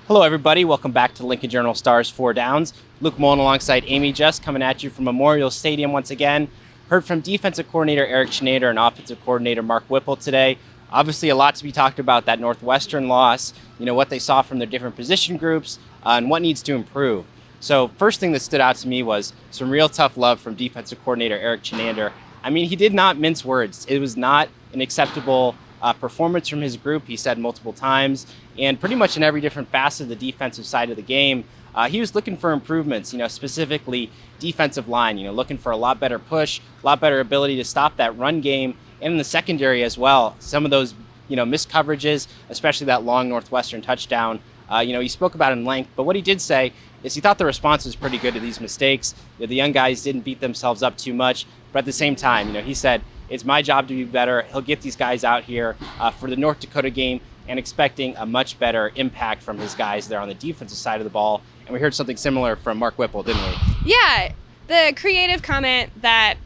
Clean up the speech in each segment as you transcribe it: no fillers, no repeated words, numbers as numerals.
Hello everybody, welcome back to Lincoln Journal Stars 4 Downs. Luke Mullin alongside Amie just coming at you from Memorial Stadium once again. Heard from defensive coordinator Chinander and offensive coordinator Mark Whipple today. Obviously a lot to be talked about, that Northwestern loss, what they saw from their different position groups and what needs to improve. So first thing that stood out to me was some real tough love from defensive coordinator Chinander. I mean, he did not mince words. It was not an acceptable performance from his group, he said multiple times, and pretty much in every different facet of the defensive side of the game. He was looking for improvements, specifically defensive line, looking for a lot better push, a lot better ability to stop that run game, and in the secondary as well. Some of those, missed coverages, especially that long Northwestern touchdown, he spoke about in length, but what he did say is he thought the response was pretty good to these mistakes. The young guys didn't beat themselves up too much, but at the same time, he said, it's my job to be better. He'll get these guys out here for the North Dakota game and expecting a much better impact from his guys there on the defensive side of the ball. And we heard something similar from Mark Whipple, didn't we? Yeah, the creative comment that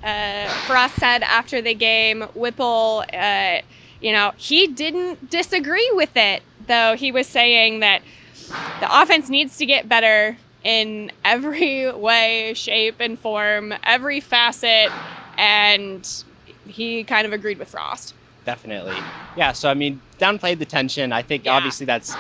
Frost said after the game, Whipple, he didn't disagree with it, though he was saying that the offense needs to get better in every way, shape, and form, every facet, and he kind of agreed with Frost. Definitely. Yeah, so I mean, downplayed the tension. I think obviously that's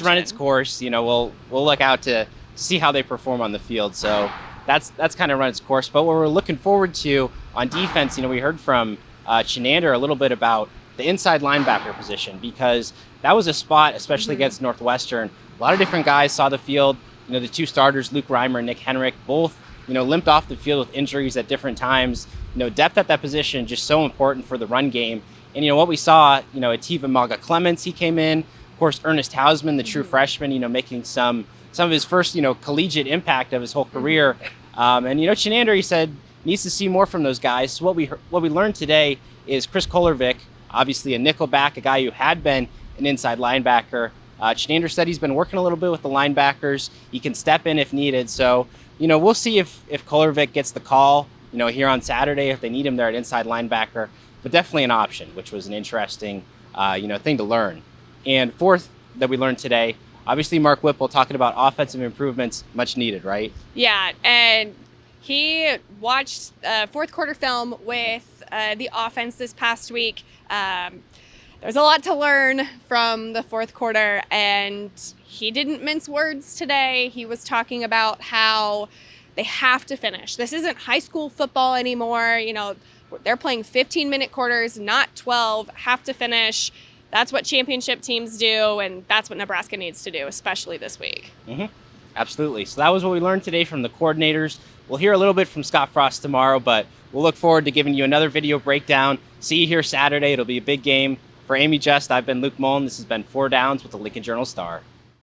run its course. We'll look out to see how they perform on the field. So that's kind of run its course. But what we're looking forward to on defense, we heard from Chinander a little bit about the inside linebacker position, because that was a spot, especially against Northwestern. A lot of different guys saw the field. The two starters, Luke Reimer and Nick Henrich, both limped off the field with injuries at different times. Depth at that position just so important for the run game. And what we saw, Ativa Maga-Clements, he came in. Of course, Ernest Hausman, the true freshman, making some of his first, collegiate impact of his whole career. And Chinander, he said, needs to see more from those guys. So what we learned today is Chris Kolarvik, obviously a nickelback, a guy who had been an inside linebacker. Chinander said he's been working a little bit with the linebackers. He can step in if needed. So, we'll see if Kolarvik gets the call, here on Saturday, if they need him there at inside linebacker. But definitely an option, which was an interesting, thing to learn. And fourth that we learned today, obviously Mark Whipple talking about offensive improvements, much needed, right? Yeah, and he watched fourth quarter film with the offense this past week. There's a lot to learn from the fourth quarter, and he didn't mince words today. He was talking about how they have to finish. This isn't high school football anymore. They're playing 15-minute quarters, not 12, have to finish. That's what championship teams do, and that's what Nebraska needs to do, especially this week. Absolutely. So that was what we learned today from the coordinators. We'll hear a little bit from Scott Frost tomorrow, but we'll look forward to giving you another video breakdown. See you here Saturday. It'll be a big game. For Amie Just, I've been Luke Mullin. This has been 4 Downs with the Lincoln Journal Star.